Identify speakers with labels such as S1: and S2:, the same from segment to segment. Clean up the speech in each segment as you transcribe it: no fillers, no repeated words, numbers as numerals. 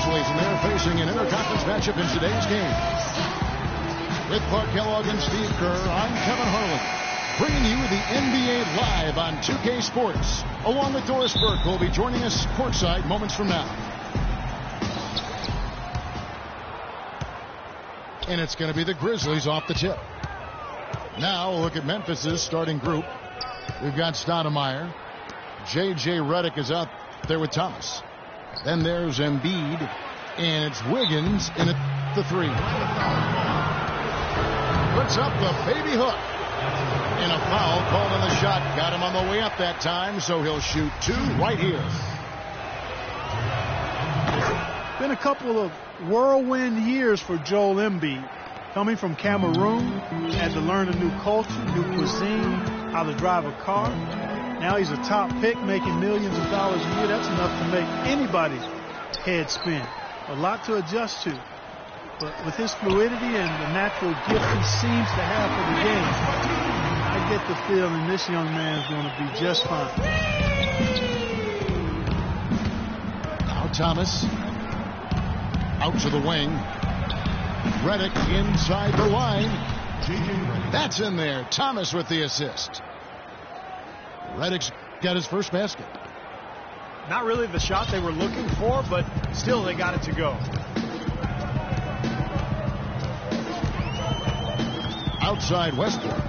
S1: Grizzlies, and they're facing an interconference matchup in today's game. With Clark Kellogg and Steve Kerr, I'm Kevin Harlan, bringing you the NBA live on 2K Sports, along with Doris Burke, who will be joining us courtside moments from now. And it's going to be the Grizzlies off the tip. Now we'll look at Memphis's starting group. We've got Stoudemire. J.J. Redick is out there with Thomas. Then there's Embiid. And it's Wiggins in at the three. Puts up the baby hook. And a foul called on the shot. Got him on the way up that time, so he'll shoot two right here.
S2: Been a couple of whirlwind years for Joel Embiid. Coming from Cameroon, had to learn a new culture, new cuisine, how to drive a car. Now he's a top pick, making millions of dollars a year. That's enough to make anybody's head spin. A lot to adjust to. But with his fluidity and the natural gift he seems to have for the game, I get the feeling this young man is going to be just fine.
S1: Now Thomas out to the wing. Redick inside the line. That's in there. Thomas with the assist. Redick's got his first basket.
S3: Not really the shot they were looking for, but still they got it to go.
S1: Outside Westbrook.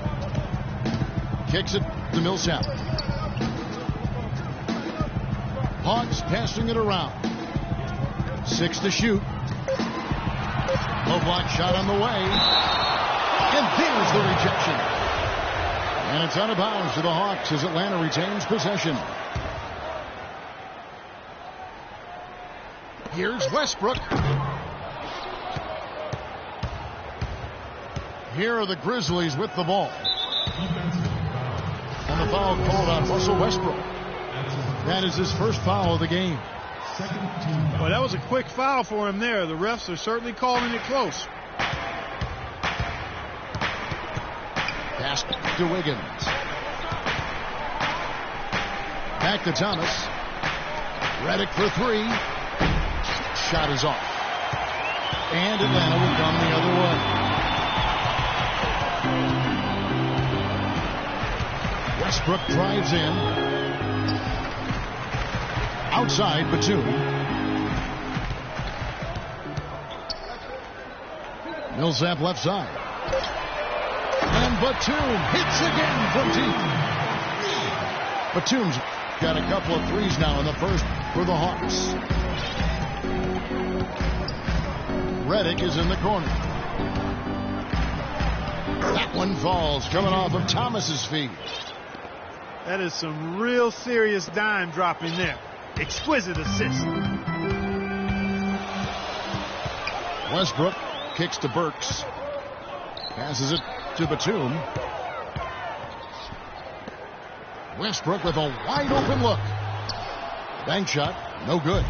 S1: Kicks it to Millsap. Hawks passing it around. 6 to shoot. Low block shot on the way. And there's the rejection. And it's out of bounds to the Hawks as Atlanta retains possession. Here's Westbrook. Here are the Grizzlies with the ball. And the foul called on Russell Westbrook. That is his first foul of the game.
S2: Well, that was a quick foul for him there. The refs are certainly calling it close.
S1: Pass to Wiggins. Back to Thomas. Redick for three. Shot is off. And Atlanta will come the other way. Westbrook drives in. Outside Batum. Millsap left side. And Batum hits again from deep. Batum's got a couple of threes now in the first for the Hawks. Redick is in the corner. That one falls, coming off of Thomas's feet.
S2: That is some real serious dime dropping there. Exquisite assist.
S1: Westbrook kicks to Burks. Passes it to Batum. Westbrook with a wide open look. Bank shot, no good.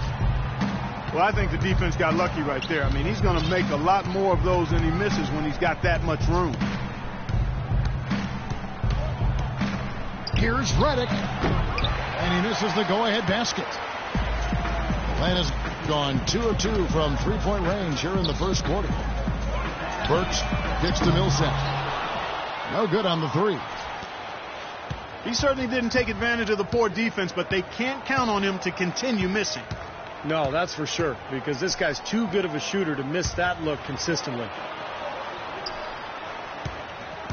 S2: Well, I think the defense got lucky right there. I mean, he's going to make a lot more of those than he misses when he's got that much room.
S1: Here's Redick. And he misses the go-ahead basket. Atlanta's gone 2 of 2 from three-point range here in the first quarter. Burks kicks to Millsap. No good on the three.
S2: He certainly didn't take advantage of the poor defense, but they can't count on him to continue missing.
S3: No, that's for sure, because this guy's too good of a shooter to miss that look consistently.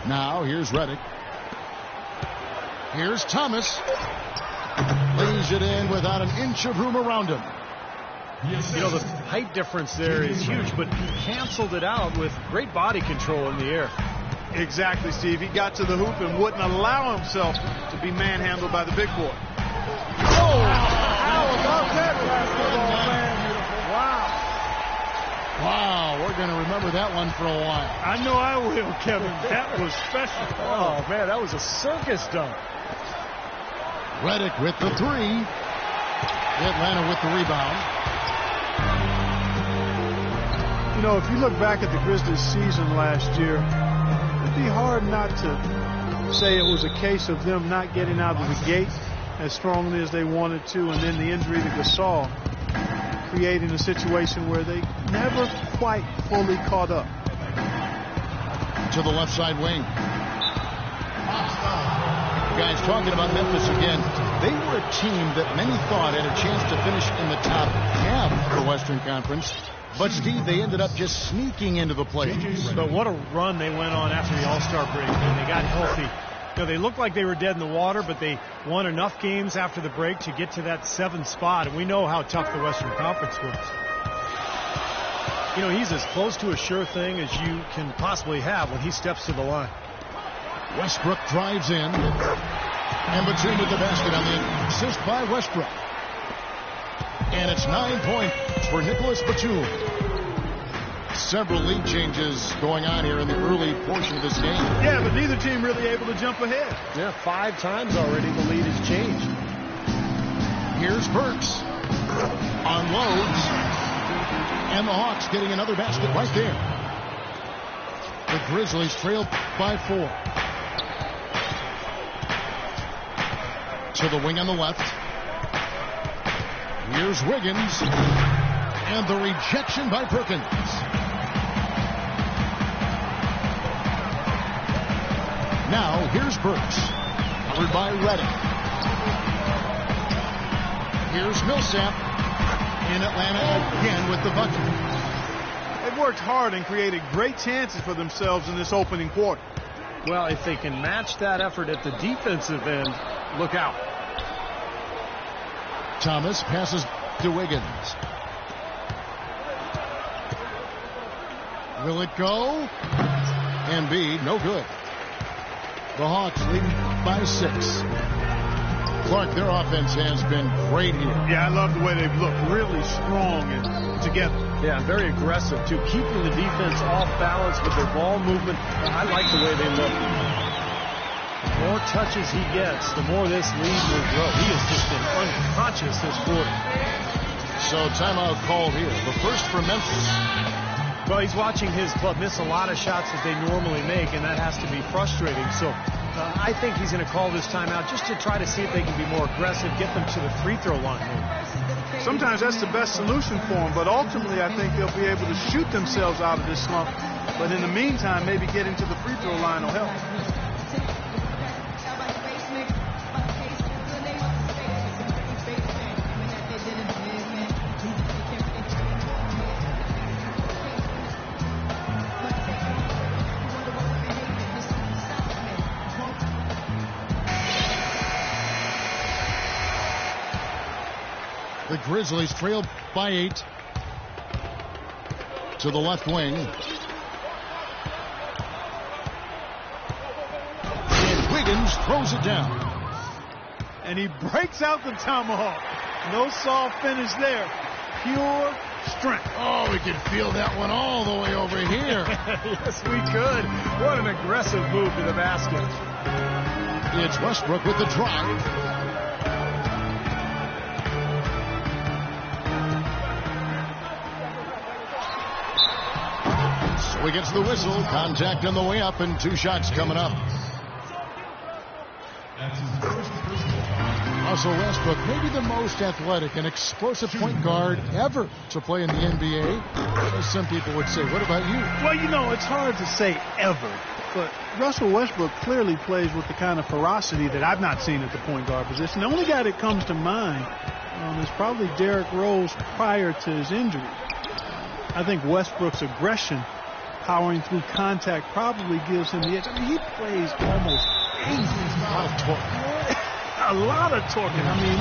S1: Now here's Redick. Here's Thomas. Lays it in without an inch of room around him.
S3: You know, the height difference there is huge, but he canceled it out with great body control in the air.
S2: Exactly, Steve. He got to the hoop and wouldn't allow himself to be manhandled by the big boy.
S3: Oh! How about that basketball, man? Wow.
S1: Wow, we're going to remember that one for a while.
S2: I know I will, Kevin. That was special.
S3: Oh, man, that was a circus dunk.
S1: Redick with the three. Atlanta with the rebound.
S2: You know, if you look back at the Grizzlies season last year, it'd be hard not to say it was a case of them not getting out of the gate as strongly as they wanted to, and then the injury to Gasol. creating a situation where they never quite fully caught up.
S1: To the left side wing. Guys, talking about Memphis again, they were a team that many thought had a chance to finish in the top half of the Western Conference. But, Steve, they ended up just sneaking into the playoffs.
S3: But what a run they went on after the All-Star break when they got healthy. You know, they looked like they were dead in the water, but they won enough games after the break to get to that 7th spot. And we know how tough the Western Conference was. You know, he's as close to a sure thing as you can possibly have when he steps to the line.
S1: Westbrook drives in. And Batum with the basket on the assist by Westbrook. And it's 9 points for Nicholas Batum. Several lead changes going on here in the early portion of this game.
S2: Yeah, but neither team really able to jump ahead.
S3: Yeah, 5 times already the lead has changed.
S1: Here's Burks. Unloads. And the Hawks getting another basket right there. The Grizzlies trail by 4. To the wing on the left. Here's Wiggins. And the rejection by Perkins. Now, here's Burks. Covered by Redick. Here's Millsap. In Atlanta again with the bucket.
S2: They've worked hard and created great chances for themselves in this opening quarter.
S3: Well, if they can match that effort at the defensive end, look out.
S1: Thomas passes to Wiggins. Will it go? Embiid, no good. The Hawks leading by 6. Clark, their offense has been great here.
S2: Yeah, I love the way they've looked. Really strong and together.
S3: Yeah, very aggressive, too. Keeping the defense off balance with their ball movement. I like the way they look. The more touches he gets, the more this lead will grow. He has just been unconscious this quarter.
S1: So timeout called here. The first for Memphis.
S3: Well, he's watching his club miss a lot of shots that they normally make, and that has to be frustrating. So I think he's going to call this timeout just to try to see if they can be more aggressive, get them to the free throw line.
S2: Sometimes that's the best solution for them, but ultimately I think they'll be able to shoot themselves out of this slump. But in the meantime, maybe getting to the free throw line will help.
S1: The Grizzlies trail by 8. To the left wing. And Wiggins throws it down.
S2: And he breaks out the tomahawk. No soft finish there. Pure strength.
S1: Oh, we can feel that one all the way over here.
S3: Yes, we could. What an aggressive move to the basket.
S1: It's Westbrook with the drive. So he gets the whistle. Contact on the way up and 2 shots coming up. Russell Westbrook, maybe the most athletic and explosive point guard ever to play in the NBA. As some people would say. What about you?
S2: Well, you know, it's hard to say ever. But Russell Westbrook clearly plays with the kind of ferocity that I've not seen at the point guard position. The only guy that comes to mind is probably Derrick Rose prior to his injury. I think Westbrook's aggression, powering through contact, probably gives him the edge. I mean, he plays almost dangerous.
S1: A lot of torque.
S2: A lot of torque. I mean,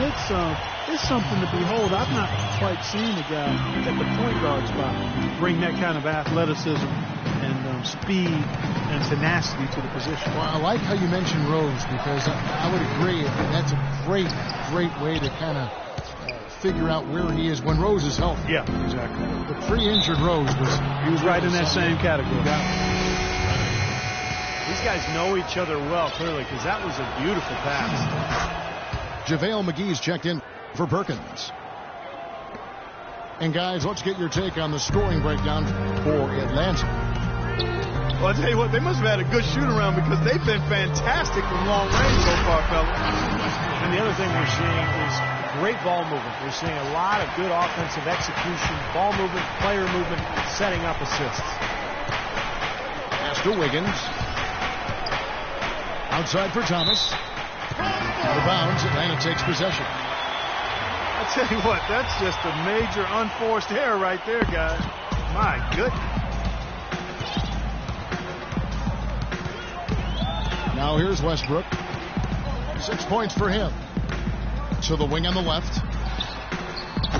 S2: it's something to behold. I've not quite seen a guy at the point guard spot bring that kind of athleticism and speed and tenacity to the position.
S1: Well, I like how you mentioned Rose, because I would agree. That's a great way to kind of figure out where he is when Rose is healthy.
S2: Yeah, exactly.
S1: The pre-injured Rose was
S2: right in that same category.
S3: These guys know each other well, clearly, because that was a beautiful pass.
S1: JaVale McGee's checked in for Perkins. And guys, let's get your take on the scoring breakdown for Atlanta.
S2: Well, I'll tell you what, they must have had a good shoot-around because they've been fantastic from long range so far, fellas.
S3: And the other thing we're seeing is great ball movement. We're seeing a lot of good offensive execution, ball movement, player movement, setting up assists.
S1: Pass to Wiggins. Outside for Thomas. Out of bounds, Atlanta takes possession.
S2: I tell you what, that's just a major unforced error right there, guys. My goodness.
S1: Now here's Westbrook. 6 points for him. To the wing on the left.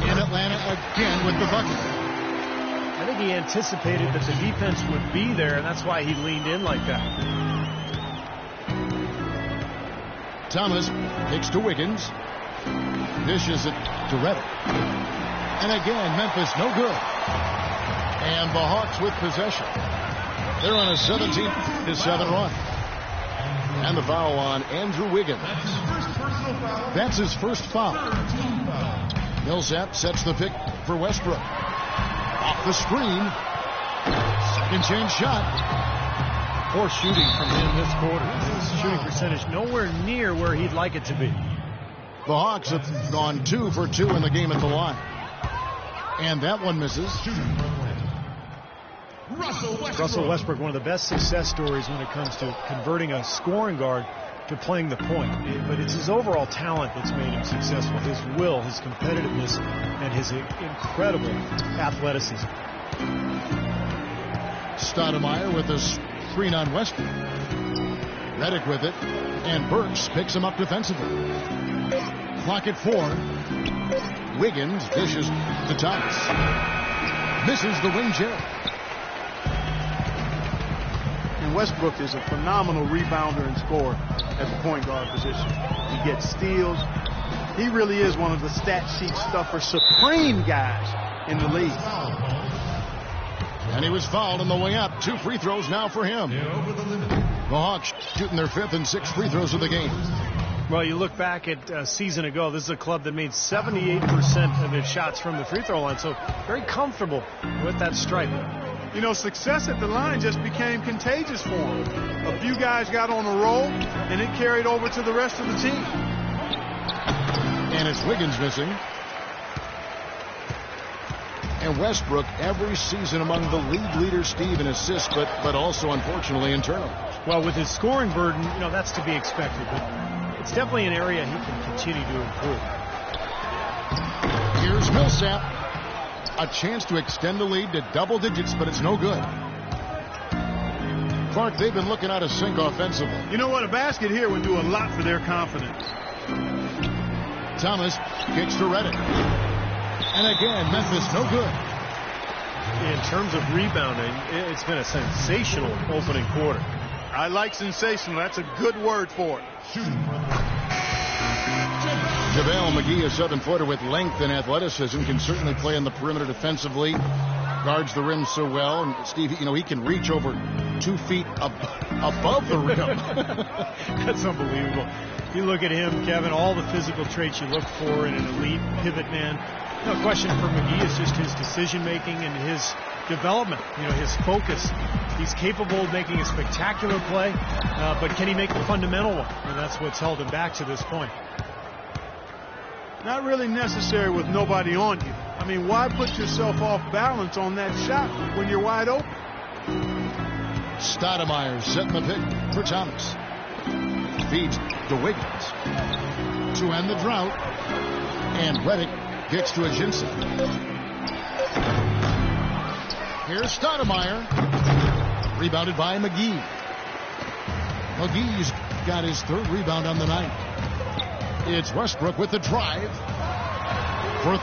S1: In Atlanta again with the bucket.
S3: I think he anticipated that the defense would be there, and that's why he leaned in like that.
S1: Thomas kicks to Wiggins. Dishes it to Redick. And again, Memphis no good. And the Hawks with possession. They're on a 17-7 run. And the foul on Andrew Wiggins. That's his first foul. Millsap sets the pick for Westbrook. Off the screen. Second chance shot.
S3: Poor shooting from him this quarter. His shooting percentage nowhere near where he'd like it to be.
S1: The Hawks have gone 2 for 2 in the game at the line. And that one misses.
S3: Russell Westbrook, one of the best success stories when it comes to converting a scoring guard to playing the point. But it's his overall talent that's made him successful. His will, his competitiveness, and his incredible athleticism.
S1: Stoudemire with a screen on Westbrook. Redick with it. And Burks picks him up defensively. Clock at 4. Wiggins dishes to Thomas. Misses the wing chair.
S2: And Westbrook is a phenomenal rebounder and scorer at the point guard position. He gets steals. He really is one of the stat sheet stuffer supreme guys in the league.
S1: And he was fouled on the way up. 2 free throws now for him. The Hawks shooting their 5th and 6th free throws of the game.
S3: Well, you look back at a season ago, this is a club that made 78% of its shots from the free throw line, so very comfortable with that stripe.
S2: You know, success at the line just became contagious for him. A few guys got on a roll, and it carried over to the rest of the team.
S1: And it's Wiggins missing. And Westbrook every season among the league leaders, Steve, in assists, but also, unfortunately, in turnovers.
S3: Well, with his scoring burden, you know, that's to be expected, but it's definitely an area he can continue to improve.
S1: Here's Millsap. A chance to extend the lead to double digits, but it's no good. Clark, they've been looking out of sync offensively.
S2: You know what? A basket here would do a lot for their confidence.
S1: Thomas kicks to Redick. And again, Memphis no good.
S3: In terms of rebounding, it's been a sensational opening quarter.
S2: I like sensational. That's a good word for it.
S1: JaVale McGee, a 7-footer with length and athleticism, can certainly play on the perimeter defensively. Guards the rim so well. And Steve, you know, he can reach over 2 feet above the rim.
S3: That's unbelievable. You look at him, Kevin, all the physical traits you look for in an elite pivot man. No question for McGee is just his decision-making and his development, you know, his focus. He's capable of making a spectacular play, but can he make the fundamental one? And that's what's held him back to this point.
S2: Not really necessary with nobody on you. I mean, why put yourself off balance on that shot when you're wide open?
S1: Stoudemire setting the pick for Thomas. Feeds to Wiggins. To end the drought. And Redick kicks to Ajinça. Here's Stoudemire. Rebounded by McGee. McGee's got his 3rd rebound on the night. It's Westbrook with the drive. For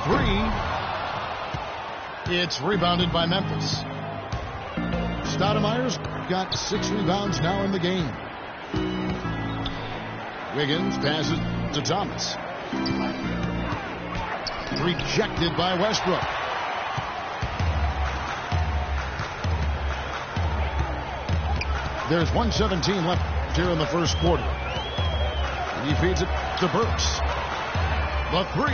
S1: 3. It's rebounded by Memphis. Stoudemire's got 6 rebounds now in the game. Wiggins passes to Thomas. Rejected by Westbrook. There's 1:17 left here in the first quarter. He feeds it to Burks. The 3.